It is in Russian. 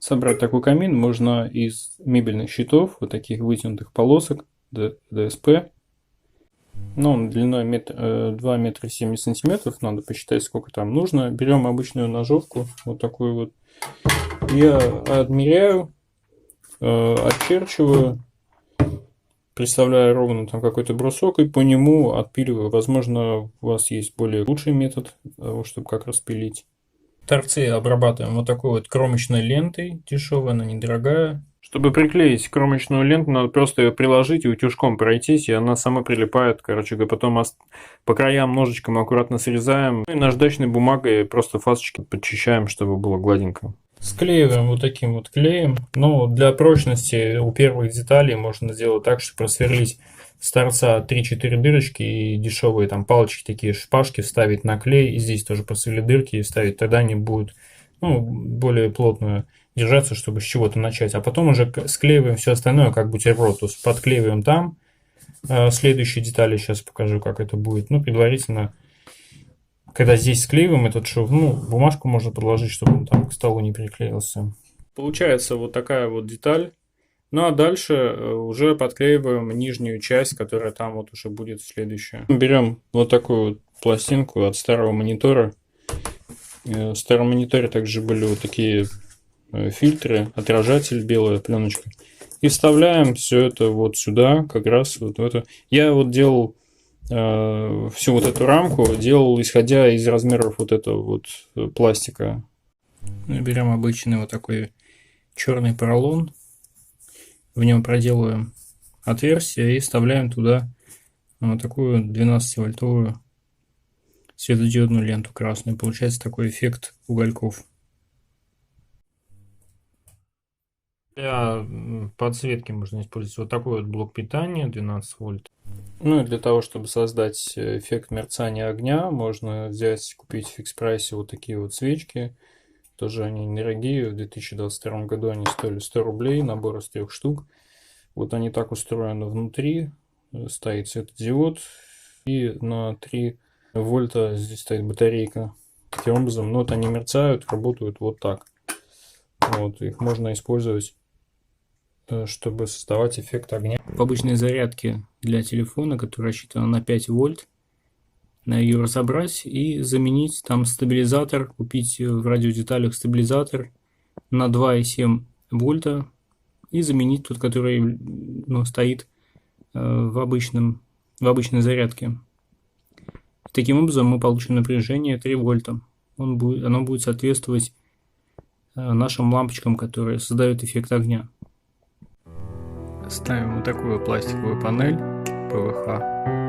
Собрать такой камин можно из мебельных щитов, вот таких вытянутых полосок ДСП. Ну, он длиной 2 метра 70 сантиметров, надо посчитать, сколько там нужно. Берем обычную ножовку, вот такую вот. Я отмеряю, отчерчиваю, представляю ровно там какой-то брусок и по нему отпиливаю. Возможно, у вас есть более лучший метод, чтобы как распилить. Торцы обрабатываем вот такой вот кромочной лентой, дешевая, она недорогая. Чтобы приклеить кромочную ленту, надо просто ее приложить и утюжком пройтись, и она сама прилипает. Короче говоря, потом по краям ножичком аккуратно срезаем. И наждачной бумагой просто фасочки подчищаем, чтобы было гладенько. Склеиваем вот таким вот клеем. Но для прочности у первых деталей можно сделать так, что просверлить с торца 3-4 дырочки и дешевые там палочки, такие шпажки вставить на клей. И здесь тоже просверлить дырки и вставить. Тогда они будут более плотно держаться, чтобы с чего-то начать. А потом уже склеиваем все остальное, как бутерброд. То есть подклеиваем там. Следующие детали сейчас покажу, как это будет. Ну, предварительно, когда здесь склеиваем этот шов, бумажку можно подложить, чтобы он там к столу не приклеился. Получается вот такая вот деталь. Ну а дальше уже подклеиваем нижнюю часть, которая там вот уже будет следующая. Берем вот такую вот пластинку от старого монитора. В старом мониторе также были вот такие фильтры, отражатель, белая пленочка. И вставляем все это вот сюда, как раз вот в это. Я вот делал всю вот эту рамку, делал исходя из размеров вот этого вот пластика. Берем обычный вот такой черный поролон. В нем проделываем отверстие и вставляем туда вот такую 12-вольтовую светодиодную ленту красную. Получается такой эффект угольков. Для подсветки можно использовать вот такой вот блок питания 12 вольт. Ну и для того, чтобы создать эффект мерцания огня, можно взять, купить в фикс-прайсе вот такие вот свечки. Тоже они недорогие. В 2022 году они стоили 100 рублей, набор из 3 штук. Вот они так устроены внутри. Стоит светодиод. И на 3 вольта здесь стоит батарейка. Таким образом, вот они мерцают, работают вот так. Вот, их можно использовать, чтобы создавать эффект огня. В обычной зарядке для телефона, которая рассчитана на 5 вольт, надо ее разобрать и заменить там стабилизатор, купить в радиодеталях стабилизатор на 2,7 вольта и заменить тот, который стоит в обычной зарядке. Таким образом мы получим напряжение 3 вольта. Оно будет соответствовать нашим лампочкам, которые создают эффект огня. Ставим вот такую пластиковую панель ПВХ.